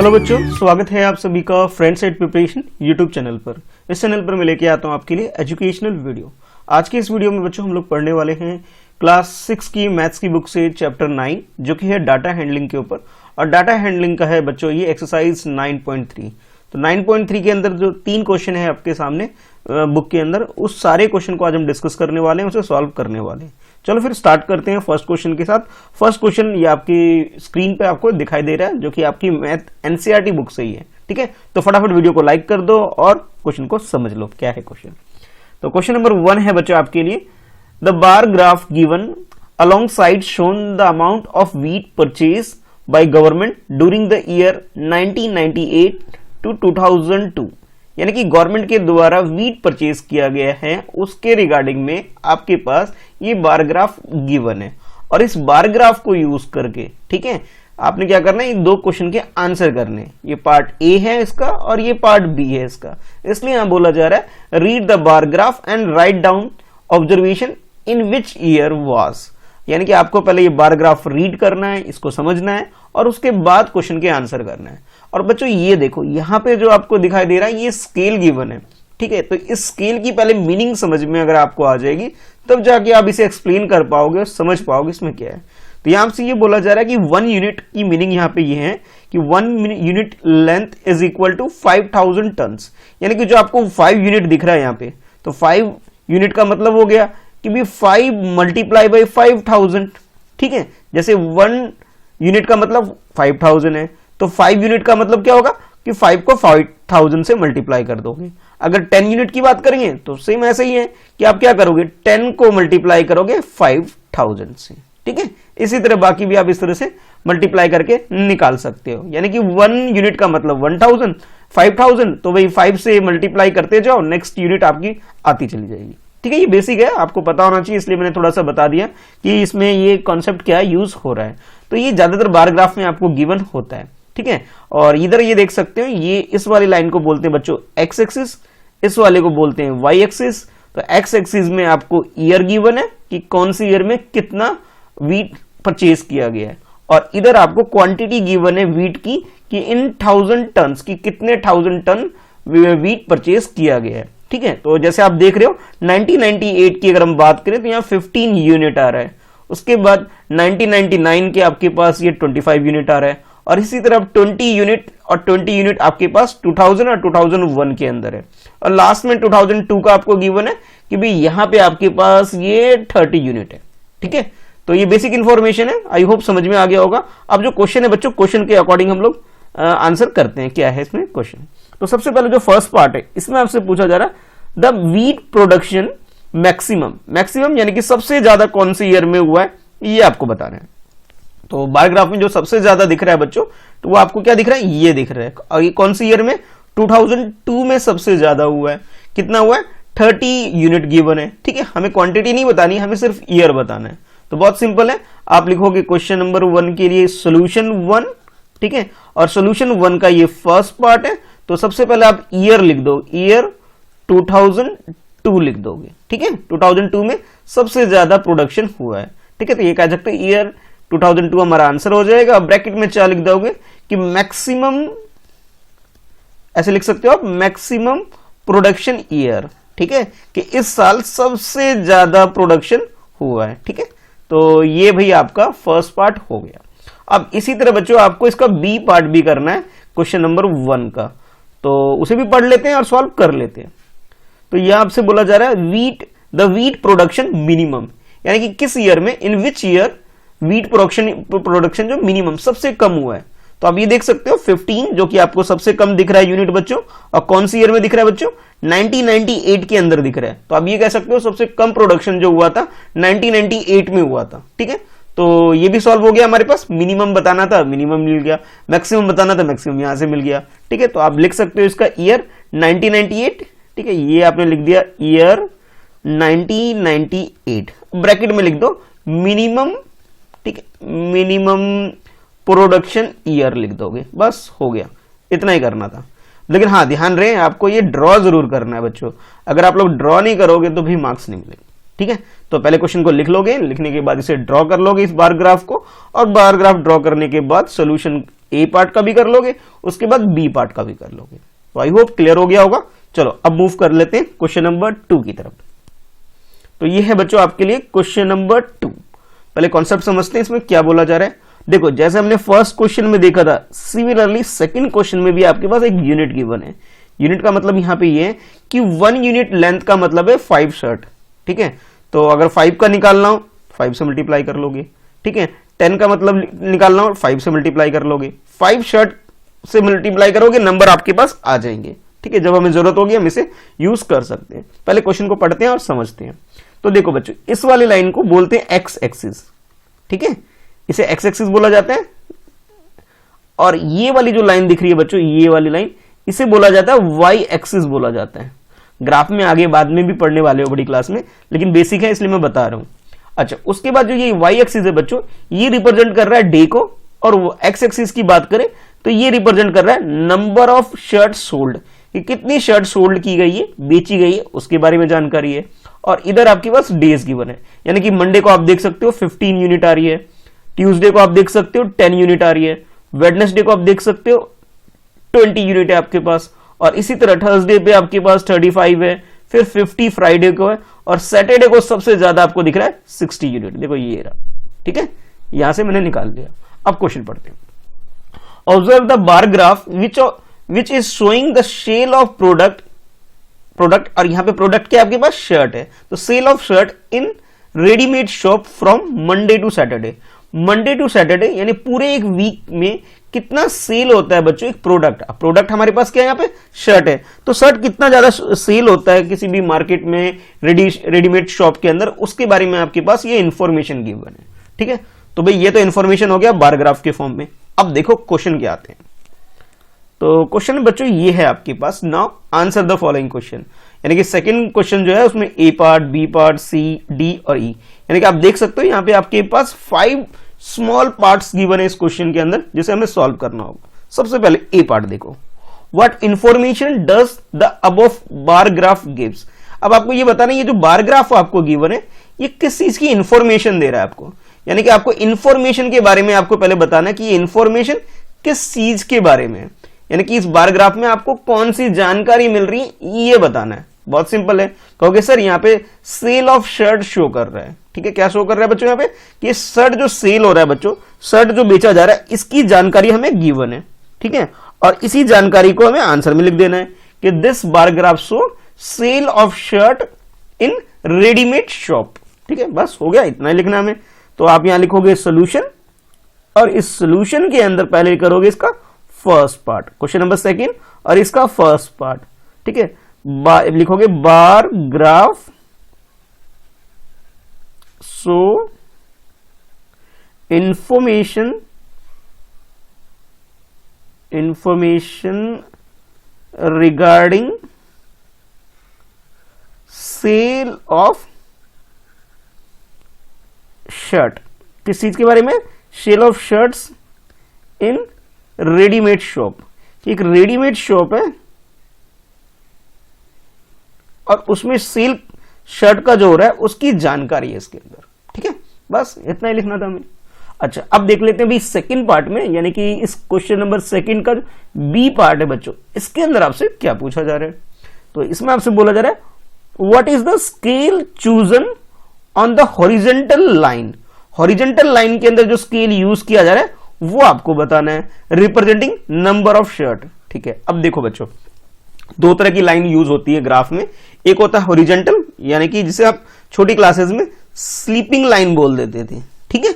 Hello बच्चों, स्वागत है आप सभी का friends at preparation YouTube channel पर। इस चैनल पर मैं लेके आता हूं आपके लिए एजुकेशनल वीडियो। आज के इस वीडियो में बच्चों हम लोग पढ़ने वाले हैं क्लास 6 की मैथ्स की बुक से चैप्टर 9 जो कि है डाटा हैंडलिंग के ऊपर। और डाटा हैंडलिंग का है बच्चों ये एक्सरसाइज 9.3। तो 9.3 के अंदर जो 3 क्वेश्चन है आपके सामने बुक के अंदर, उस सारे क्वेश्चन को आज हम डिस्कस करने वाले हैं, उसे सॉल्व करने वाले हैं। चलो फिर स्टार्ट करते हैं फर्स्ट क्वेश्चन के साथ। फर्स्ट क्वेश्चन ये आपकी स्क्रीन पे आपको दिखाई दे रहा है जो कि आपकी मैथ एनसीईआरटी बुक से ही है। ठीक है, तो फटाफट वीडियो को लाइक कर दो और क्वेश्चन को समझ लो क्या है क्वेश्चन। तो क्वेश्चन नंबर 1 है बच्चों आपके लिए, the bar graph given alongside shown the amount of wheat purchase by government during the year 1998 to 2002। यानी कि गवर्नमेंट के द्वारा व्हीट परचेज किया गया है, उसके रिगार्डिंग में आपके पास ये बार ग्राफ गिवन है। और इस बार ग्राफ को यूज करके, ठीक है, आपने क्या करना है, इन 2 क्वेश्चन के आंसर करने। ये पार्ट ए है इसका और ये पार्ट बी है इसका, इसलिए यहां बोला जा रहा है read the bar graph and write down observation in which year was. यानी कि आपको पहले ये बार ग्राफ रीड करना है, इसको समझना है और उसके बाद क्वेश्चन के आंसर करना है। और बच्चों ये देखो यहां पे जो आपको दिखाई दे रहा है ये स्केल गिवन है। ठीक है, तो इस स्केल की पहले मीनिंग समझ में अगर आपको आ जाएगी तब जाके आप इसे एक्सप्लेन कर पाओगे और समझ पाओगे इसमें क्या है। तो यहां से ये बोला जा रहा है कि 1 यूनिट की मीनिंग यहां पे ये है कि 1 unit length is equal to 5000 tons. यानी कि जो आपको 5 यूनिट दिख रहा है यहाँ पे, तो 5 यूनिट का मतलब हो गया कि भी 5 मल्टीप्लाई बाई 5000। ठीक है, जैसे 1 यूनिट का मतलब 5000 है, तो 5 यूनिट का मतलब क्या होगा कि 5 को 5000 से मल्टीप्लाई कर दोगे। अगर 10 यूनिट की बात करेंगे तो सेम ऐसा ही है कि आप क्या करोगे, 10 को मल्टीप्लाई करोगे 5000 से। ठीक है, इसी तरह बाकी भी आप इस तरह से मल्टीप्लाई करके निकाल सकते हो। यानी कि 1 यूनिट का मतलब 1000, 5000, तो वही 5 से मल्टीप्लाई करते जाओ, नेक्स्ट यूनिट आपकी आती चली जाएगी। ठीक है, ये बेसिक है, आपको पता होना चाहिए, इसलिए मैंने थोड़ा सा बता दिया कि इसमें ये कॉन्सेप्ट क्या यूज हो रहा है। तो ये ज्यादातर बार ग्राफ में आपको गिवन होता है। ठीक है, और इधर ये देख सकते हो, ये इस वाली लाइन को बोलते हैं बच्चों एक्स एक्सिस, इस वाले को बोलते हैं वाई एक्सिस। तो एक्स एक्सिस में आपको ईयर गिवन है कि कौन सी ईयर में कितना व्हीट परचेज किया गया है, और इधर आपको क्वांटिटी गिवन है व्हीट की कि इन 1000 टन की कितने 1000 टन व्हीट परचेज किया गया है। ठीक है, तो जैसे आप देख रहे हो 1998 की अगर हम बात करें तो यहाँ 15 यूनिट आ रहा है, उसके बाद 1999 के आपके पास ये 25 यूनिट आ रहा है, और इसी तरह 20 यूनिट और 20 यूनिट आपके पास 2000 और 2001 के अंदर है, और लास्ट में 2002 का आपको गिवन है कि भाई यहाँ पे आपके पास ये 30 यूनिट है। ठीक है, तो ये बेसिक इंफॉर्मेशन है, आई होप समझ में आ गया होगा। अब जो क्वेश्चन है बच्चों, क्वेश्चन के अकॉर्डिंग हम लोग आंसर करते हैं क्या है इसमें क्वेश्चन। तो सबसे पहले जो फर्स्ट पार्ट है इसमें आपसे पूछा जा रहा है the wheat production maximum, maximum यानी कि सबसे ज्यादा कौन सी ईयर में हुआ है, ये आपको बताना है। तो बार ग्राफ में जो सबसे ज्यादा दिख रहा है बच्चों, तो वो आपको क्या दिख रहा है, ये दिख रहा है। और ये कौन सी ईयर में, 2002 में सबसे ज्यादा हुआ है। कितना हुआ है, 30 यूनिट गिवन है। ठीक है, हमें क्वांटिटी नहीं बतानी, हमें सिर्फ ईयर बताना है। तो बहुत सिंपल है, आप लिखोगे क्वेश्चन नंबर 1 के लिए सोल्यूशन 1। ठीक है, और सोल्यूशन 1 का ये फर्स्ट पार्ट है, तो सबसे पहले आप ईयर लिख दो, ईयर 2002 लिख दोगे। ठीक है, 2002 में सबसे ज्यादा प्रोडक्शन हुआ है। ठीक है, तो ये कह सकते हैं ईयर 2002 हमारा आंसर हो जाएगा। ब्रैकेट में क्या लिख दोगे कि मैक्सिमम, ऐसे लिख सकते हो आप, मैक्सिमम प्रोडक्शन ईयर। ठीक है, कि इस साल सबसे ज्यादा प्रोडक्शन हुआ है। ठीक है, तो ये भाई आपका फर्स्ट पार्ट हो गया। अब इसी तरह बच्चों आपको इसका बी पार्ट भी करना है क्वेश्चन नंबर 1 का, तो उसे भी पढ़ लेते हैं और सॉल्व कर लेते हैं। तो यह आपसे बोला जा रहा है द व्हीट प्रोडक्शन मिनिमम, यानी कि किस ईयर में, इन विच ईयर व्हीट प्रोडक्शन जो मिनिमम सबसे कम हुआ है। तो आप ये देख सकते हो 15 जो कि आपको सबसे कम दिख रहा है यूनिट बच्चों, और कौन सी ईयर में दिख रहा है बच्चों, 1998 के अंदर दिख रहा है। तो आप ये कह सकते हो सबसे कम प्रोडक्शन जो हुआ था 1998 में हुआ था। ठीक है, तो ये भी सॉल्व हो गया हमारे पास। मिनिमम बताना था, मिनिमम मिल गया, मैक्सिमम बताना था, मैक्सिमम यहां से मिल गया। ठीक है, तो आप लिख सकते हो इसका ईयर 1998। ठीक है, ये आपने लिख दिया ईयर 1998, ब्रैकेट में लिख दो मिनिमम। ठीक है, मिनिमम प्रोडक्शन ईयर लिख दोगे, बस हो गया, इतना ही करना था। लेकिन हाँ ध्यान रहे आपको ये ड्रॉ जरूर करना है बच्चों, अगर आप लोग ड्रॉ नहीं करोगे तो भी मार्क्स नहीं मिलेंगे। ठीक है, तो पहले क्वेश्चन को लिख लोगे, लिखने के बाद इसे ड्रॉ कर लोगे इस बार ग्राफ को, और बार ग्राफ ड्रॉ करने के बाद सोल्यूशन ए पार्ट का भी कर लोगे, उसके बाद बी पार्ट का भी कर लोगे। तो आई होप क्लियर हो गया होगा। चलो अब मूव कर लेते हैं क्वेश्चन नंबर 2 की तरफ। तो ये है बच्चों आपके लिए क्वेश्चन नंबर 2। पहले कॉन्सेप्ट समझते हैं इसमें क्या बोला जा रहा है। देखो जैसे हमने फर्स्ट क्वेश्चन में देखा था, सिमिलरली सेकंड क्वेश्चन में भी आपके पास एक यूनिट गिवन है। यूनिट का मतलब यहां पे ये है कि 1 यूनिट लेंथ का मतलब है 5 शर्ट। ठीक है, तो अगर 5 का निकालना हो 5 से मल्टीप्लाई कर लोगे। ठीक है, 10 का मतलब निकालना हो 5 से मल्टीप्लाई कर लोगे। 5 शर्ट से मल्टीप्लाई करोगे, नंबर आपके पास आ जाएंगे। ठीक है, जब हमें जरूरत होगी हम इसे यूज कर सकते हैं। पहले क्वेश्चन को पढ़ते हैं और समझते हैं। तो देखो बच्चों, इस वाली लाइन को बोलते हैं एक्स एक्सिस। ठीक है, इसे एक्स एक्सिस बोला जाता है। और ये वाली जो लाइन दिख रही है बच्चों, ये वाली लाइन, इसे बोला जाता है वाई एक्सिस बोला जाता है। ग्राफ में आगे बाद में भी पढ़ने वाले हो बड़ी क्लास में, लेकिन बेसिक है इसलिए मैं बता रहा हूं। अच्छा, उसके बाद जो ये वाई एक्सिस है बच्चों, ये रिप्रेजेंट कर रहा है डे को। और एक्स एक्सिस की बात करें तो ये रिप्रेजेंट कर रहा है नंबर ऑफ शर्ट सोल्ड, कि कितनी शर्ट सोल्ड की गई है, बेची गई है, उसके बारे में जानकारी है। और इधर आपके पास डेज गिवन है, यानी कि मंडे को आप देख सकते हो 15 यूनिट आ रही है, ट्यूसडे को आप देख सकते हो 10 यूनिट आ रही है, वेडनेसडे को आप देख सकते हो 20 यूनिट है आपके पास, और इसी तरह थर्सडे पे आपके पास 35 है, फिर 50 फ्राइडे को है, और सैटरडे को सबसे ज्यादा आपको दिख रहा है 60 यूनिट। देखो ये रहा। ठीक है, यहां से मैंने निकाल लिया। अब क्वेश्चन पढ़ते हैं। Observe the bar graph which is showing the sale of product, और यहां पे प्रोडक्ट क्या आपके पास शर्ट है, तो sale of shirt in readymade shop from Monday to Saturday. Monday to Saturday यानी पूरे एक वीक में कितना सेल होता है बच्चों एक प्रोडक्ट हमारे पास क्या है, यहाँ पे शर्ट है। तो शर्ट कितना ज्यादा सेल होता है किसी भी मार्केट में, रेडीमेड शॉप के अंदर, उसके बारे में आपके पास ये इंफॉर्मेशन गिवन है। ठीक है, तो भाई ये तो इंफॉर्मेशन हो गया बार ग्राफ के फॉर्म में। अब देखो क्वेश्चन क्या आते हैं। तो क्वेश्चन बच्चों ये है आपके पास, now answer the following question. यानी कि सेकंड क्वेश्चन जो है उसमें A part, B part, C, D और ई, यानी कि आप देख सकते हो यहाँ पे आपके पास 5 स्मॉल पार्ट्स गिवन है इस क्वेश्चन के अंदर, जिसे हमें सॉल्व करना होगा। सबसे पहले ए पार्ट देखो, what information does the above bar graph gives. अब आपको ये बताना है ये जो बार ग्राफ आपको गिवन है ये किस चीज की इंफॉर्मेशन दे रहा है आपको, यानी कि आपको इंफॉर्मेशन के बारे में आपको पहले बताना है कि ये इंफॉर्मेशन किस चीज के बारे में है, यानी कि इस बार ग्राफ में आपको कौन सी जानकारी मिल रही है ये बताना है। बहुत सिंपल है, कहोगे सर यहाँ पे सेल ऑफ शर्ट शो कर रहा है। ठीक है, क्या शो कर रहा है बच्चों यहाँ पे, कि शर्ट जो सेल हो रहा है बच्चों, शर्ट जो बेचा जा रहा है, इसकी जानकारी हमें गिवन है। ठीक है, और इसी जानकारी को हमें आंसर में लिख देना है कि this bar graph show sale of shirt in readymade shop. ठीक है, बस हो गया, इतना ही लिखना हमें। तो आप यहां लिखोगे सोल्यूशन, और इस सोल्यूशन के अंदर पहले करोगे इसका first part, question number second, और इसका फर्स्ट पार्ट। ठीक है, लिखोगे bar graph show information regarding sale of shirt. किस चीज के बारे में, sale of shirts in readymade shop. एक रेडीमेड शॉप है और उसमें सेल शर्ट का जो हो रहा है उसकी जानकारी है इसके अंदर। ठीक है, बस इतना ही लिखना था हमें। अच्छा, अब देख लेते हैं भी सेकंड पार्ट में, यानी कि इस क्वेश्चन नंबर सेकंड का बी पार्ट है बच्चों, इसके अंदर आपसे क्या पूछा जा रहा है। तो इसमें आपसे बोला जा रहा है what is the scale chosen on the horizontal line. Horizontal line के अंदर जो स्केल यूज किया जा रहा है वो आपको बताना है, रिप्रेजेंटिंग नंबर ऑफ शर्ट। ठीक है, अब देखो बच्चों, दो तरह की लाइन यूज होती है ग्राफ में। एक होता है हॉरिजेंटल, यानी कि जिसे आप छोटी क्लासेस में स्लीपिंग लाइन बोल देते थे। ठीक है,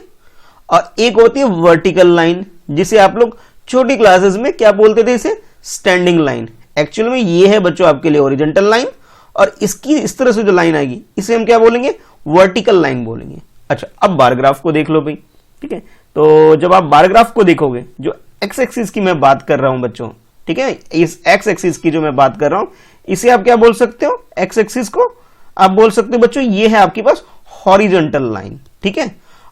और एक होती है वर्टिकल लाइन, जिसे आप लोग छोटी क्लासेस में क्या बोलते थे, इसे स्टैंडिंग लाइन। एक्चुअल में ये है बच्चों आपके लिए हॉरिजेंटल लाइन, और इसकी इस तरह से जो लाइन आएगी इसे हम क्या बोलेंगे, वर्टिकल लाइन बोलेंगे। अच्छा, अब बार ग्राफ को देख लो भाई। ठीक है, तो जब आप बार ग्राफ को देखोगे, जो एक्स एक्सिस की मैं बात कर रहा हूं बच्चों, ठीक है, इस एक्स एक्सिस की जो मैं बात कर रहा हूं, इसे आप क्या बोल सकते हो, एक्स एक्सिस को आप बोल सकते हो बच्चों ये है आपके पास हॉरिजॉन्टल लाइन। ठीक है,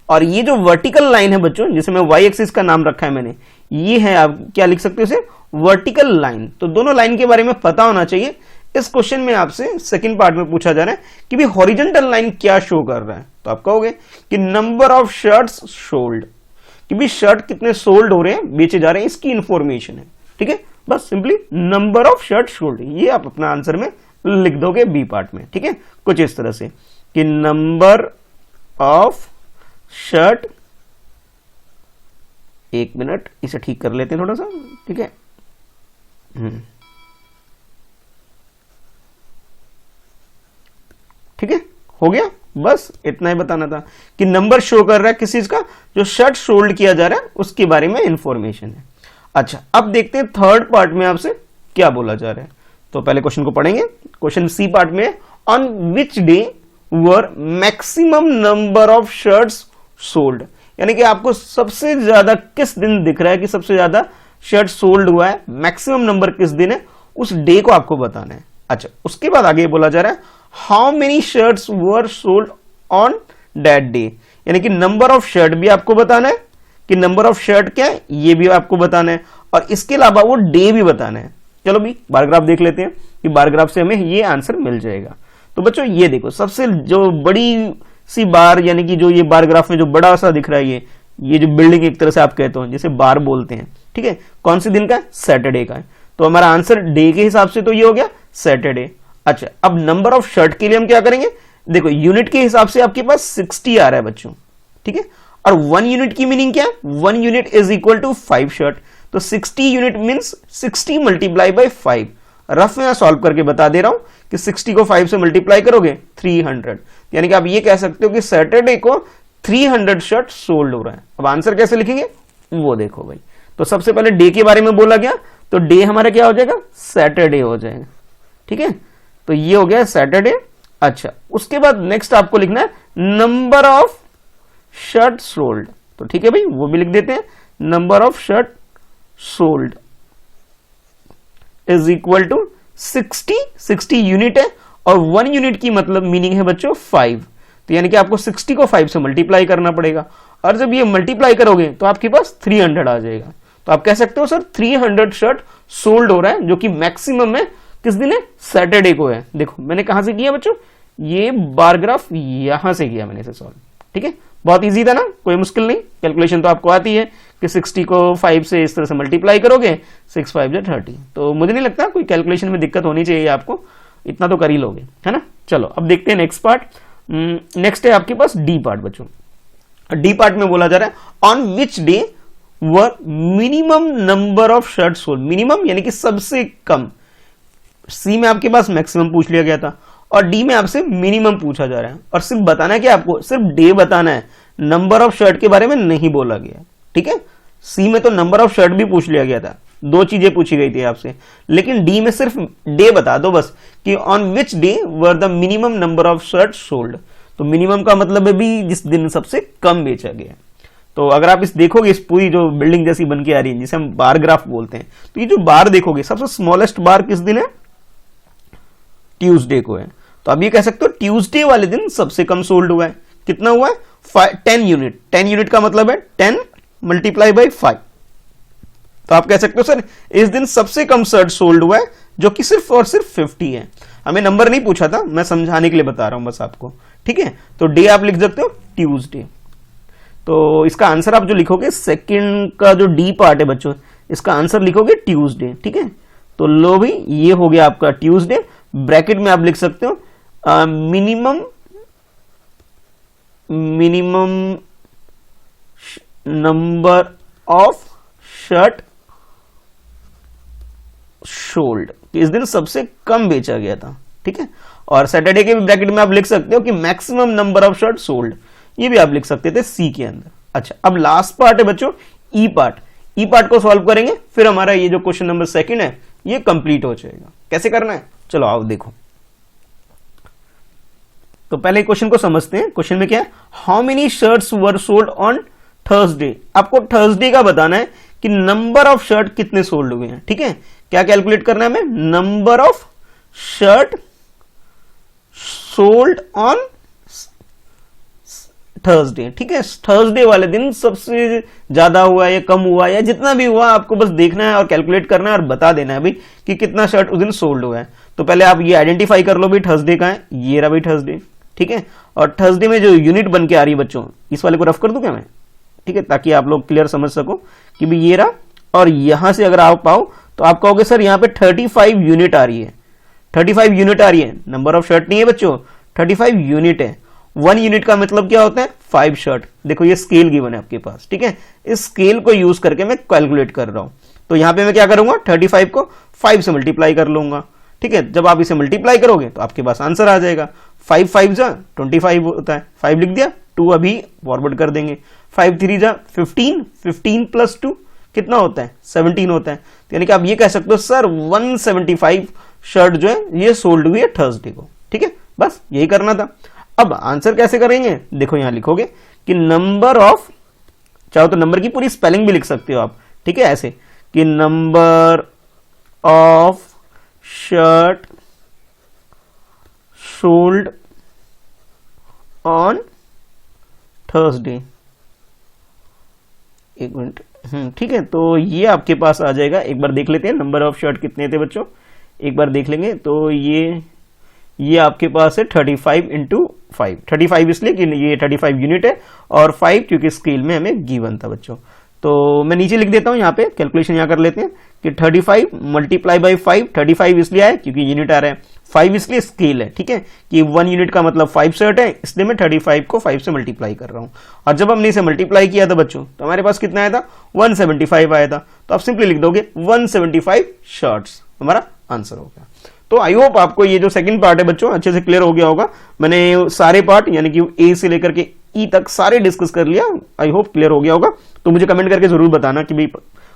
और ये जो वर्टिकल लाइन है बच्चों, जिसे मैं वाई एक्सिस का नाम रखा है मैंने, ये है आप क्या लिख सकते हो इसे, वर्टिकल लाइन। तो दोनों लाइन के बारे में पता होना चाहिए। इस क्वेश्चन में आपसे सेकंड पार्ट में पूछा जा रहा है कि भाई हॉरिजॉन्टल लाइन क्या शो कर रहा है, तो आप कहोगे कि नंबर ऑफ शर्ट्स सोल्ड, कि भी शर्ट कितने सोल्ड हो रहे हैं, बेचे जा रहे हैं, इसकी इंफॉर्मेशन है। ठीक है, बस simply number of shirt sold, ये आप अपना आंसर में लिख दोगे बी पार्ट में। ठीक है, कुछ इस तरह से कि नंबर ऑफ शर्ट, एक मिनट इसे ठीक कर लेते हैं थोड़ा सा। ठीक है, ठीक है, हो गया। बस इतना ही बताना था कि नंबर शो कर रहा है किस चीज का, जो शर्ट सोल्ड किया जा रहा है उसके बारे में इंफॉर्मेशन है। अच्छा, अब देखते हैं थर्ड पार्ट में आपसे क्या बोला जा रहा है। तो पहले क्वेश्चन को पढ़ेंगे। क्वेश्चन सी पार्ट में, on which day were maximum number of shirts sold, यानी कि आपको सबसे ज्यादा किस दिन दिख रहा है कि सबसे ज्यादा शर्ट सोल्ड हुआ है, मैक्सिमम नंबर किस दिन है, उस डे को आपको बताना है। अच्छा, उसके बाद आगे बोला जा रहा है how many shirts were sold on that day, यानी कि नंबर ऑफ शर्ट भी आपको बताना है कि नंबर ऑफ शर्ट क्या है ये भी आपको बताना है, और इसके अलावा वो डे भी बताना है। चलो भी बार ग्राफ देख लेते हैं कि बार ग्राफ से हमें ये आंसर मिल जाएगा। तो बच्चों ये देखो, सबसे जो बड़ी सी बार, यानी कि जो ये बार ग्राफ में जो बड़ा सा दिख रहा है, ये जो बिल्डिंग एक तरह से आप कहते हो जिसे बार बोलते हैं। ठीक है, कौन से दिन का है, सैटरडे का है। तो हमारा आंसर डे के हिसाब से तो ये हो गया सैटरडे। अच्छा, अब नंबर ऑफ शर्ट के लिए हम क्या करेंगे, देखो यूनिट के हिसाब से आपके पास 60 आ रहा है बच्चों। ठीक है, और 1 यूनिट की मीनिंग क्या है, 1 unit is equal to 5 shirt. तो 60 unit means 60 multiply by 5। Rough में सॉल्व करके बता दे रहा हूं कि 60 को 5 से मल्टीप्लाई करोगे 300, यानी कि आप ये कह सकते हो कि सैटरडे को 300 शर्ट सोल्ड हो रहा है। अब आंसर कैसे लिखेंगे वो देखो भाई। तो सबसे पहले डे के बारे में बोला गया, तो डे हमारा क्या हो जाएगा, सैटरडे हो जाएगा। ठीक है, तो ये हो गया सैटरडे। अच्छा, उसके बाद नेक्स्ट आपको लिखना है नंबर ऑफ शर्ट सोल्ड। तो ठीक है भाई, वो भी लिख देते हैं, number of shirt sold is equal to 60 unit है, और 1 यूनिट की मतलब मीनिंग है बच्चों 5। तो यानी कि आपको 60 को 5 से मल्टीप्लाई करना पड़ेगा, और जब ये मल्टीप्लाई करोगे तो आपके पास 300 आ जाएगा। तो आप कह सकते हो सर 300 शर्ट सोल्ड हो रहा है, जो कि मैक्सिमम में किस दिन है, सैटरडे को है। देखो मैंने कहां से किया बच्चों, ये बार ग्राफ यहां से किया मैंने इसे सॉल्व। ठीक है, बहुत इजी था ना, कोई मुश्किल नहीं। कैलकुलेशन तो आपको आती है कि 60 को 5 से इस तरह से मल्टीप्लाई करोगे, 6 5 जा 30। तो मुझे नहीं लगता कोई कैलकुलेशन में दिक्कत होनी चाहिए आपको, इतना तो कर ही लोगे, है ना। चलो अब देखते हैं नेक्स्ट पार्ट। नेक्स्ट है आपके पास डी पार्ट बच्चों। डी पार्ट में बोला जा रहा है on which day were minimum number of shirt sold, minimum यानी कि सबसे कम। सी में आपके पास मैक्सिमम पूछ लिया गया था, और डी में आपसे मिनिमम पूछा जा रहा है, और सिर्फ बताना है कि आपको सिर्फ डे बताना है, नंबर ऑफ शर्ट के बारे में नहीं बोला गया। ठीक है, सी में तो नंबर ऑफ शर्ट भी पूछ लिया गया था, 2 चीजें पूछी गई थी आपसे, लेकिन डी में सिर्फ डे बता दो बस कि on which day were the minimum number of shirt sold. तो मिनिमम का मतलब है भी जिस दिन सबसे कम बेचा गया। तो अगर आप इस देखोगे, इस पूरी जो बिल्डिंग जैसी बन के आ रही है जिसे हम बार ग्राफ बोलते हैं, तो ये जो बार देखोगे सबसे स्मॉलेस्ट बार किस दिन है, ट्यूसडे को है। तो आप ये कह सकते हो ट्यूसडे वाले दिन सबसे कम सोल्ड हुआ है। कितना हुआ है, 10 यूनिट। 10 यूनिट का मतलब है 10 मल्टीप्लाई बाई 5। तो आप कह सकते हो सर इस दिन सबसे कम शर्ट सोल्ड हुआ है, जो कि सिर्फ और सिर्फ 50 है। हमें नंबर नहीं पूछा था, मैं समझाने के लिए बता रहा हूं बस आपको। ठीक है, तो डे आप लिख सकते हो ट्यूसडे। तो इसका आंसर आप जो लिखोगे, सेकंड का जो डी पार्ट है बच्चों, इसका आंसर लिखोगे ट्यूसडे। ठीक है, तो लो भाई ये हो गया आपका ट्यूसडे। ब्रैकेट में आप लिख सकते हो minimum number of shirt sold, इस दिन सबसे कम बेचा गया था। ठीक है, और सैटरडे के भी ब्रैकेट में आप लिख सकते हो कि maximum number of shirt sold, ये भी आप लिख सकते थे सी के अंदर। अच्छा, अब लास्ट पार्ट है बच्चों ई पार्ट। ई पार्ट को सॉल्व करेंगे, फिर हमारा ये जो क्वेश्चन नंबर सेकंड है ये कंप्लीट हो जाएगा। कैसे करना है चलो आओ देखो। तो पहले क्वेश्चन को समझते हैं। क्वेश्चन में क्या है, how many shirts were sold on Thursday. आपको थर्सडे का बताना है कि नंबर ऑफ शर्ट कितने सोल्ड हुए हैं। ठीक है, क्या कैलकुलेट करना है हमें, number of shirt sold on Thursday. ठीक है, थर्सडे वाले दिन सबसे ज्यादा हुआ या कम हुआ या जितना भी हुआ आपको बस देखना है और कैलकुलेट करना है और बता देना है भाई कि कितना शर्ट उस दिन सोल्ड हुआ है। तो पहले आप ये आइडेंटिफाई कर लो भाई थर्सडे का है, ये रहा भाई थर्सडे। ठीक है, और थर्सडे में जो यूनिट बन के आ रही है बच्चों, इस वाले को रफ कर दूं क्या मैं, ठीक है, ताकि आप लोग क्लियर समझ सको कि भी ये रहा, और यहां से अगर आप आओ तो आप कहोगे सर यहाँ पे 35 यूनिट आ रही है, 35 यूनिट आ रही है, नंबर ऑफ शर्ट नहीं है बच्चों, 35 यूनिट है। 1 यूनिट का मतलब क्या होता है, 5 शर्ट। देखो ये स्केल गिवन है आपके पास, ठीक है, इस स्केल को यूज करके मैं कैलकुलेट कर रहा हूं। तो यहां पे मैं क्या करूंगा, 35 को 5 से मल्टीप्लाई कर लूंगा, ठीक है। जब आप इसे मल्टीप्लाई करोगे तो आपके पास आंसर आ जाएगा। 5 5 जा 25 होता है, 5 लिख दिया, 2 अभी फॉरवर्ड कर देंगे, 5 3 जा 15, 15 प्लस 2 कितना होता है, 17 होता है। तो यानी कि आप ये कह सकते हो सर 175 शर्ट जो है ये सोल्ड हुई है थर्सडे को, ठीक है, बस यही करना था। अब आंसर कैसे करेंगे, देखो यहां लिखोगे कि नंबर ऑफ, चाहो तो नंबर की पूरी स्पेलिंग भी लिख सकते हो आप, ठीक है, ऐसे कि number of shirt sold on Thursday. एक मिनट, ठीक है, तो ये आपके पास आ जाएगा। एक बार देख लेते हैं नंबर ऑफ शर्ट कितने थे बच्चों, एक बार देख लेंगे। तो ये आपके पास है 35 इंटू 5, 35 इसलिए कि ये 35 यूनिट है, और 5 क्योंकि स्केल में हमें गिवन था बच्चों। तो मैं नीचे लिख देता हूं, यहाँ पे कैलकुलेशन यहाँ कर लेते हैं कि 35 मल्टीप्लाई बाई 5, 35 इसलिए आया क्योंकि यूनिट आ रहा है, 5 इसलिए स्केल है, ठीक है, कि 1 यूनिट का मतलब 5 शर्ट है, इसलिए मैं 35 को 5 से मल्टीप्लाई कर रहा हूं। और जब हमने इसे मल्टीप्लाई किया था बच्चों तो हमारे पास कितना आया था, 175 आया था। तो आप सिंपली लिख दोगे 175 शर्ट्स, हमारा आंसर हो गया। तो आई होप आपको ये जो सेकंड पार्ट है बच्चों अच्छे से क्लियर हो गया होगा। मैंने सारे पार्ट यानी कि ए से लेकर के ई तक सारे डिस्कस कर लिया, आई होप क्लियर हो गया होगा। तो मुझे कमेंट करके जरूर बताना कि भाई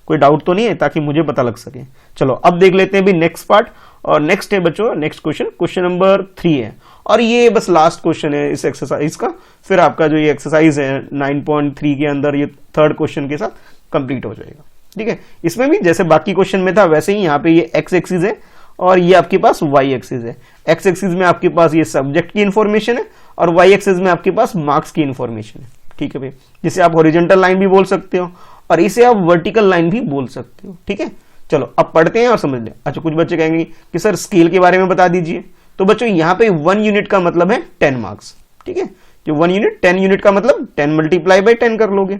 कोई डाउट तो नहीं है, ताकि मुझे पता लग सके। चलो अब देख लेते हैं भी नेक्स्ट पार्ट, और नेक्स्ट है बच्चों नेक्स्ट क्वेश्चन, क्वेश्चन नंबर 3 है, और ये बस लास्ट क्वेश्चन है इस एक्सरसाइज का। फिर आपका जो ये एक्सरसाइज है 9.3 के अंदर ये थर्ड क्वेश्चन के साथ कंप्लीट हो जाएगा, ठीक है। इसमें भी जैसे बाकी क्वेश्चन में था वैसे ही यहाँ पे ये एक्स एक्सिस है और ये आपके पास वाई एक्सिस है। एक्स एक्सिस में आपके पास ये सब्जेक्ट की इंफॉर्मेशन है और वाई एक्सिस में आपके पास मार्क्स की इंफॉर्मेशन है, ठीक है भाई, जिसे आप हॉरिजॉन्टल लाइन भी बोल सकते हो और इसे आप वर्टिकल लाइन भी बोल सकते हो, ठीक है। चलो अब पढ़ते हैं और समझ लें। अच्छा, कुछ बच्चे कहेंगे कि सर स्केल के बारे में बता दीजिए। तो बच्चों यहाँ पे 1 यूनिट का मतलब है 10 मार्क्स, ठीक है। जो 1 यूनिट 10 यूनिट का मतलब 10 मल्टीप्लाई बाई 10 कर लोगे,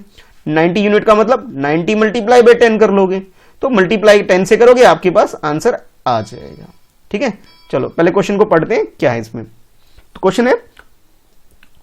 90 यूनिट का मतलब 90 मल्टीप्लाई बाई 10 कर लोगे। तो मल्टीप्लाई 10 से करोगे आपके पास आंसर आ जाएगा, ठीक है। चलो पहले क्वेश्चन को पढ़ते हैं क्या है इसमें। तो क्वेश्चन है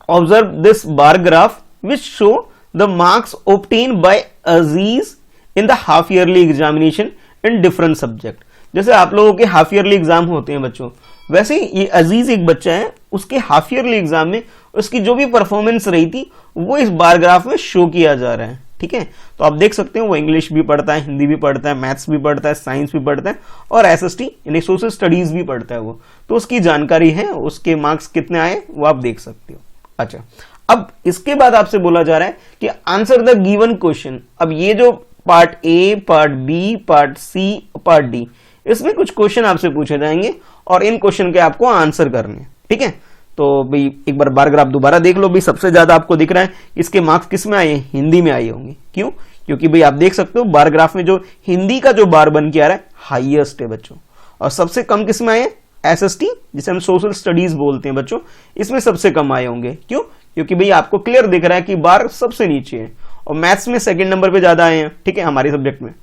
observe this bar graph which show the marks obtain bye Aziz in the half yearly examination in different subject. जैसे आप लोगों के हाफ ईयरली एग्जाम होते हैं बच्चों, वैसे ही ये अजीज एक बच्चा है, उसके हाफ ईयरली एग्जाम में उसकी जो भी परफॉर्मेंस रही थी वो इस बार ग्राफ में शो किया जा रहा है, ठीक है। तो आप देख सकते हो वो इंग्लिश भी पढ़ता है, हिंदी भी पढ़ता है, मैथ्स भी पढ़ता है, साइंस भी पढ़ता है और एसएसटी यानी सोशल स्टडीज भी पढ़ता है वो। तो उसकी जानकारी है, उसके मार्क्स कितने आए वो आप देख सकते हो। अच्छा, अब इसके बाद आपसे बोला जा रहा है कि आंसर द गिवन क्वेश्चन। अब ये जो part A, part B, part C, part D, इसमें कुछ क्वेश्चन आपसे पूछे जाएंगे और इन क्वेश्चन के आपको आंसर करने, ठीक है। तो भाई एक बार ग्राफ दोबारा देख लो। भाई सबसे ज्यादा आपको दिख रहा है इसके मार्क्स किस में आए, हिंदी में आए होंगे। क्यों? क्योंकि भाई आप देख सकते हो बार ग्राफ में जो हिंदी का जो बार बन के आ रहा है हाईएस्ट है बच्चों, और सबसे कम किस में आए, एसएसटी जिसे हम सोशल स्टडीज बोलते हैं बच्चों, इसमें सबसे कम आए होंगे। क्यों? क्योंकि भाई आपको क्लियर दिख रहा है कि बार सबसे नीचे है, और मैथ्स में सेकंड नंबर पे ज्यादा आए हैं, ठीक है, हमारे सब्जेक्ट में।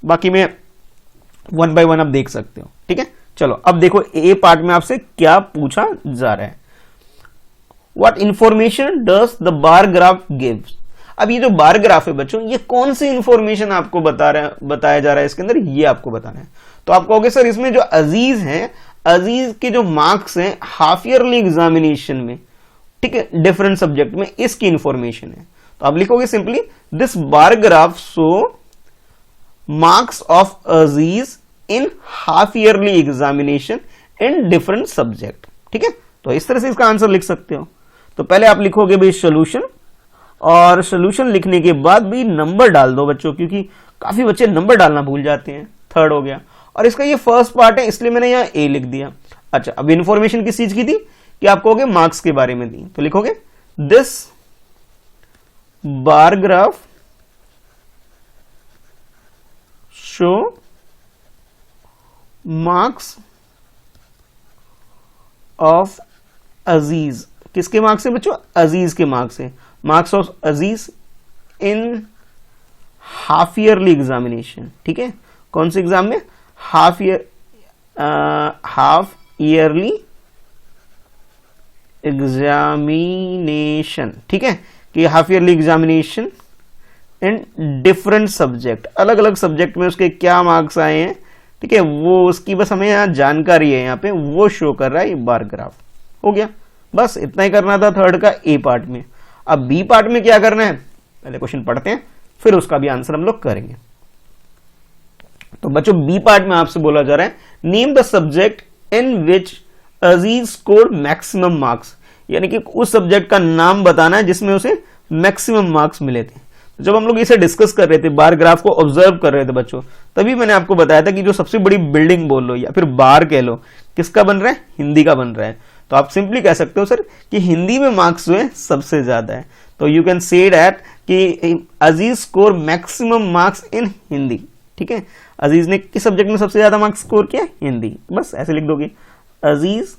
बाकी में 1 बाय 1 आप देख सकते हो, ठीक है। चलो अब देखो ए पार्ट में आपसे क्या पूछा जा रहा है। What information does the bar graph gives? अब ये जो बार ग्राफ है बच्चों, ये कौन सी इंफॉर्मेशन आपको बताया जा रहा है इसके अंदर, ये आपको बताना है। तो आप कहोगे सर इसमें जो अजीज हैं, अजीज के जो मार्क्स हैं हाफ ईयरली एग्जामिनेशन में, ठीक है, डिफरेंट सब्जेक्ट में, इसकी इंफॉर्मेशन है। तो आप लिखोगे simply this bar graph show marks of Aziz in half yearly examination in different subject, ठीक है। तो इस तरह से इसका आंसर लिख सकते हो। तो पहले आप लिखोगे भाई सोल्यूशन, और सोल्यूशन लिखने के बाद भी नंबर डाल दो बच्चों, क्योंकि काफी बच्चे नंबर डालना भूल जाते हैं। थर्ड हो गया, और इसका ये फर्स्ट पार्ट है इसलिए मैंने यहां ए लिख दिया। अच्छा, अब इंफॉर्मेशन किस चीज की थी कि आप कहोगे मार्क्स के बारे में दी, तो लिखोगे this bar graph show marks of Aziz. किसके मार्क्स है बच्चों? अजीज के मार्क्स है। Marks of Aziz in half yearly examination, ठीक है, कौन से एग्जाम में, हाफ ईयरली एग्जामिनेशन, ठीक है, कि half yearly examination in different subject, अलग अलग सब्जेक्ट में उसके क्या मार्क्स आए हैं, ठीक है, वो उसकी बस हमें यहाँ जानकारी है, यहाँ पे वो शो कर रहा है ये बार ग्राफ। हो गया, बस इतना ही करना था थर्ड का ए पार्ट में। अब बी पार्ट में क्या करना है, पहले क्वेश्चन पढ़ते हैं फिर उसका भी आंसर हम लोग करेंगे। तो बच्चों बी पार्ट में आपसे बोला जा रहा है name the subject in which Aziz scored maximum marks, यानी कि उस सब्जेक्ट का नाम बताना है जिसमें उसे मैक्सिमम मार्क्स मिले थे। जब हम लोग इसे डिस्कस कर रहे थे, बार ग्राफ को ऑब्जर्व कर रहे थे बच्चों, तभी मैंने आपको बताया था कि जो सबसे बड़ी बिल्डिंग बोल लो या फिर बार कह लो, किसका बन रहा है, हिंदी का बन रहा है। तो आप सिंपली कह सकते हो सर कि हिंदी में मार्क्स जो है सबसे ज्यादा है। तो यू कैन से दैट कि Aziz score maximum marks in Hindi, ठीक है, अजीज ने किस सब्जेक्ट में सबसे ज्यादा मार्क्स स्कोर किया, हिंदी, बस ऐसे लिख दोगे, Aziz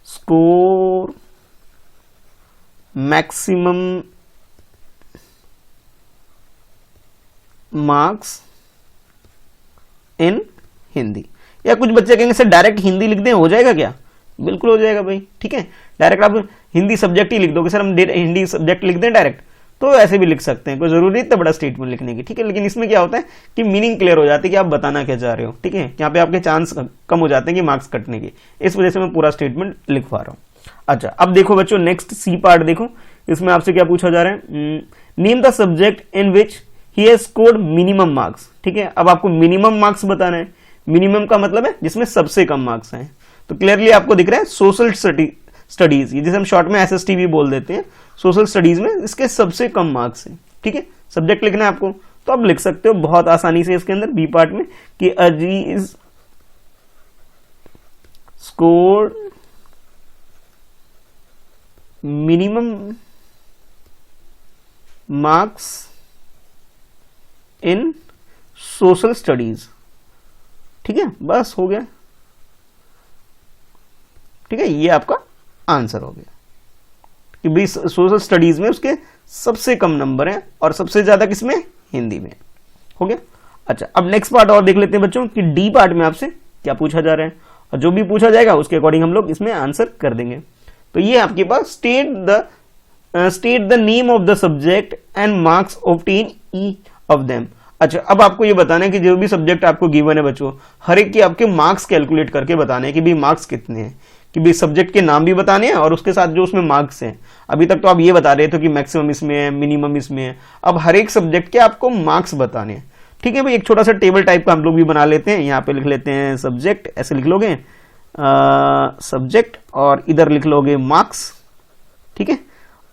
score maximum marks in Hindi. या कुछ बच्चे कहेंगे सर डायरेक्ट हिंदी लिख दें, हो जाएगा क्या, बिल्कुल हो जाएगा भाई, ठीक है, डायरेक्ट आप हिंदी सब्जेक्ट ही लिख दोगे, सर हम हिंदी सब्जेक्ट लिख दें डायरेक्ट, तो ऐसे भी लिख सकते हैं, कोई जरूरी नहीं इतना बड़ा स्टेटमेंट लिखने की, ठीक है। लेकिन इसमें क्या होता है कि मीनिंग क्लियर हो जाती है कि आप बताना क्या चाह रहे हो, ठीक है, यहाँ पे आपके चांस कम हो जाते हैं कि मार्क्स कटने के, इस वजह से मैं पूरा स्टेटमेंट लिखवा रहा हूँ। अच्छा, अब देखो बच्चों नेक्स्ट सी पार्ट देखो, इसमें आपसे क्या पूछा जा रहा है, name the subject in which he has scored minimum marks, ठीक है। अब आपको मिनिमम मार्क्स बताना है, मिनिमम का मतलब है जिसमें सबसे कम मार्क्स हैं। तो क्लियरली आपको दिख रहा है सोशल स्टडीज, ये जिसे हम शॉर्ट में एसएसटी भी बोल देते हैं, सोशल स्टडीज में इसके सबसे कम मार्क्स हैं, ठीक है, सब्जेक्ट लिखना है आपको, तो आप लिख सकते हो बहुत आसानी से इसके अंदर बी पार्ट में कि Aziz scored minimum marks in social studies, ठीक है, बस हो गया, ठीक है, ये आपका आंसर हो गया कि भाई सोशल स्टडीज में उसके सबसे कम नंबर हैं और सबसे ज्यादा किसमें, हिंदी में, हो गया। अच्छा, अब नेक्स्ट पार्ट और देख लेते हैं बच्चों कि डी पार्ट में आपसे क्या पूछा जा रहा है, और जो भी पूछा जाएगा उसके अकॉर्डिंग हम लोग इसमें आंसर कर देंगे। तो ये आपके पास state the name of the subject and marks obtain each of them. अच्छा, अब आपको ये बताना है कि जो भी सब्जेक्ट आपको गिवन है बच्चों, हर एक के आपके मार्क्स कैलकुलेट करके बताने हैं कि भाई मार्क्स कितने हैं, कि भाई सब्जेक्ट के नाम भी बताने हैं और उसके साथ जो उसमें मार्क्स हैं। अभी तक तो आप ये बता रहे थे कि मैक्सिमम इसमें है, मिनिमम इसमें है, अब हर एक सब्जेक्ट के आपको मार्क्स बताने हैं, ठीक है भाई। एक छोटा सा टेबल टाइप का हम लोग भी बना लेते हैं, यहाँ पे लिख लेते हैं सब्जेक्ट, ऐसे लिख लोगे सब्जेक्ट और इधर लिख लोगे मार्क्स, ठीक है,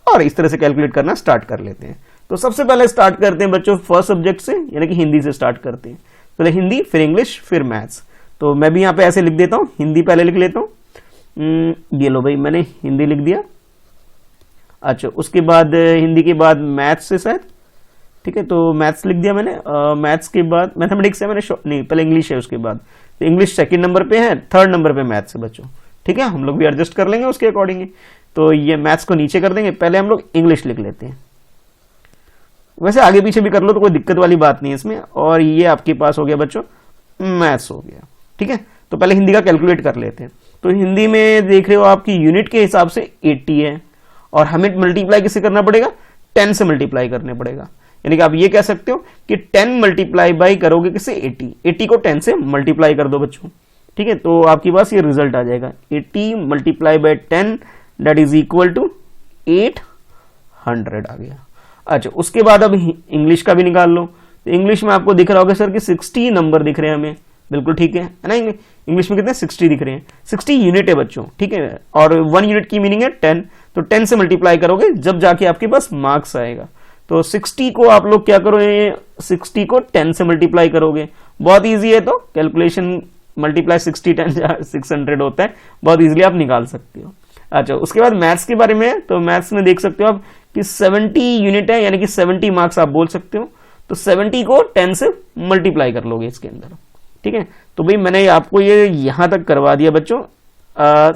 और इस तरह से कैलकुलेट करना स्टार्ट कर लेते हैं। तो सबसे पहले स्टार्ट करते हैं बच्चों फर्स्ट सब्जेक्ट से, यानी कि हिंदी से स्टार्ट करते हैं। पहले हिंदी, फिर इंग्लिश, फिर मैथ्स। तो मैं भी यहाँ पे ऐसे लिख देता हूँ, हिंदी पहले लिख लेता हूँ, ये लो भाई मैंने हिंदी लिख दिया। अच्छा, उसके बाद हिंदी के बाद मैथ्स से शायद, ठीक है, तो मैथ्स लिख दिया मैंने। मैथ्स के बाद मैथमेटिक्स है मैंने, नहीं पहले इंग्लिश है उसके बाद, तो इंग्लिश सेकंड नंबर पे है, थर्ड नंबर पे मैथ्स है बच्चों, ठीक है, हम लोग भी एडजस्ट कर लेंगे उसके अकॉर्डिंग। तो ये मैथ्स को नीचे कर देंगे, पहले हम लोग इंग्लिश लिख लेते हैं, वैसे आगे पीछे भी कर लो तो कोई दिक्कत वाली बात नहीं है इसमें। और ये आपके पास हो गया बच्चों मैथ्स हो गया, ठीक है। तो पहले हिंदी का कैलकुलेट कर लेते हैं। तो हिंदी में देख रहे हो आपकी यूनिट के हिसाब से 80 है, और हमें मल्टीप्लाई किससे करना पड़ेगा, 10 से मल्टीप्लाई करने पड़ेगा। यानी कि आप ये कह सकते हो कि 10 मल्टीप्लाई बाई करोगे किससे, 80 को 10 से मल्टीप्लाई कर दो बच्चों, ठीक है। तो आपके पास ये रिजल्ट आ जाएगा 80 multiply by 10 that is equal to 800 आ गया। अच्छा, उसके बाद अब इंग्लिश का भी निकाल लो। तो इंग्लिश में आपको दिख रहा होगा सर कि 60 नंबर दिख रहे हैं हमें, बिल्कुल ठीक है ना। इंग्लिश में कितने 60 दिख रहे हैं, 60 यूनिट है बच्चों, ठीक है, और 1 यूनिट की मीनिंग है 10, तो 10 से मल्टीप्लाई करोगे जब जाके आपके पास मार्क्स आएगा। तो 60 को आप लोग क्या करो, 60 को 10 से मल्टीप्लाई करोगे, बहुत ईजी है। तो कैलकुलेशन मल्टीप्लाई 60 10 600 होता है, बहुत ईजिली आप निकाल सकते हो। अच्छा, उसके बाद मैथ्स के बारे में, तो मैथ्स में देख सकते हो आप कि 70 यूनिट है, यानी कि 70 मार्क्स आप बोल सकते हो। तो 70 को 10 से मल्टीप्लाई कर लोगे इसके अंदर, ठीक है। तो भाई मैंने आपको ये यहां तक करवा दिया बच्चों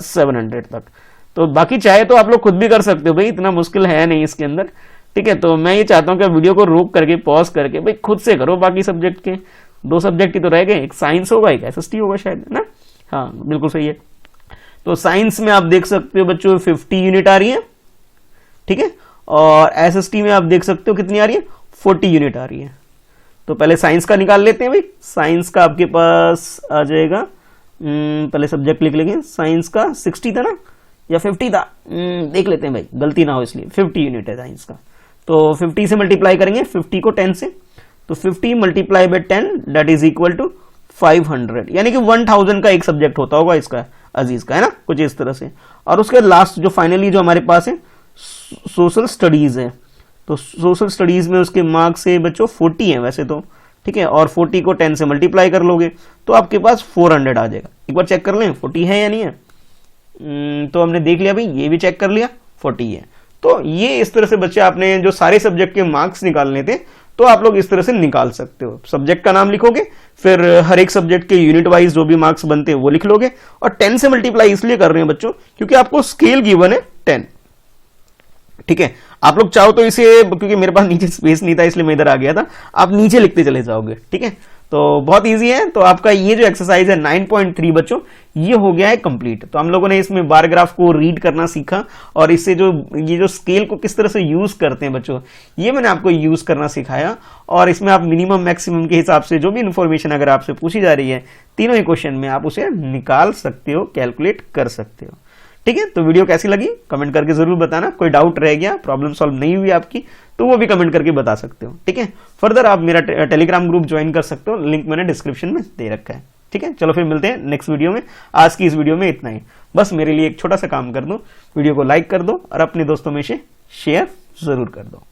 700 तक। तो बाकी चाहे तो आप लोग खुद भी कर सकते हो भाई, इतना मुश्किल है नहीं इसके अंदर। ठीक है, तो मैं ये चाहता हूँ कि वीडियो को रोक करके पॉज करके भाई खुद से करो। बाकी सब्जेक्ट के 2 सब्जेक्ट ही तो रह गए, एक साइंस होगा एक एसएसटी होगा शायद, है ना। हाँ बिल्कुल सही है। तो साइंस में आप देख सकते हो बच्चों 50 यूनिट आ रही है, ठीक है, और एसएसटी में आप देख सकते हो कितनी आ रही है, 40 यूनिट आ रही है। तो पहले साइंस का निकाल लेते हैं भाई। साइंस का आपके पास आ जाएगा, पहले सब्जेक्ट लिख लेंगे। साइंस का 60 था ना या 50 था, देख लेते हैं भाई गलती ना हो, इसलिए 50 यूनिट है साइंस का। तो 50 से मल्टीप्लाई करेंगे, 50 को 10 से, तो 50 multiply by 10 that is equal to 500, यानी कि 1000 का एक सब्जेक्ट होता होगा इसका अजीज का, है ना, कुछ इस तरह से। और उसके लास्ट जो फाइनली जो हमारे पास है सोशल स्टडीज है, तो सोशल स्टडीज में उसके मार्क्स है बच्चों 40 है वैसे तो, ठीक है, और 40 को 10 से मल्टीप्लाई कर लोगे तो आपके पास 400 आ जाएगा। एक बार चेक कर लें 40 है या नहीं है। तो हमने देख लिया भाई, ये भी चेक कर लिया 40 है। तो ये इस तरह से बच्चे आपने जो सारे सब्जेक्ट के मार्क्स निकालने थे तो आप लोग इस तरह से निकाल सकते हो। सब्जेक्ट का नाम लिखोगे, फिर हर एक सब्जेक्ट के यूनिट वाइज जो भी मार्क्स बनते हैं वो लिख लोगे, और 10 से मल्टीप्लाई इसलिए कर रहे हैं बच्चों क्योंकि आपको स्केल गिवन है 10, ठीक है। आप लोग चाहो तो इसे, क्योंकि मेरे पास नीचे स्पेस नहीं था इसलिए मैं इधर आ गया था, आप नीचे लिखते चले जाओगे, ठीक है। तो बहुत इजी है। तो आपका ये जो एक्सरसाइज है 9.3 बच्चों, ये हो गया है कंप्लीट। तो हम लोगों ने इसमें बार ग्राफ को रीड करना सीखा, और इससे जो ये जो स्केल को किस तरह से यूज करते हैं बच्चों, ये मैंने आपको यूज करना सिखाया। और इसमें आप मिनिमम मैक्सिमम के हिसाब से जो भी इन्फॉर्मेशन अगर आपसे पूछी जा रही है तीनों ही क्वेश्चन में आप उसे निकाल सकते हो, कैलकुलेट कर सकते हो, ठीक है। तो वीडियो कैसी लगी कमेंट करके जरूर बताना। कोई डाउट रह गया, प्रॉब्लम सॉल्व नहीं हुई आपकी, तो वो भी कमेंट करके बता सकते हो, ठीक है। फर्दर आप मेरा टेलीग्राम ग्रुप ज्वाइन कर सकते हो, लिंक मैंने डिस्क्रिप्शन में दे रखा है, ठीक है। चलो फिर मिलते हैं नेक्स्ट वीडियो में। आज की इस वीडियो में इतना ही। बस मेरे लिए एक छोटा सा काम कर दो, वीडियो को लाइक कर दो और अपने दोस्तों में से शेयर जरूर कर दो।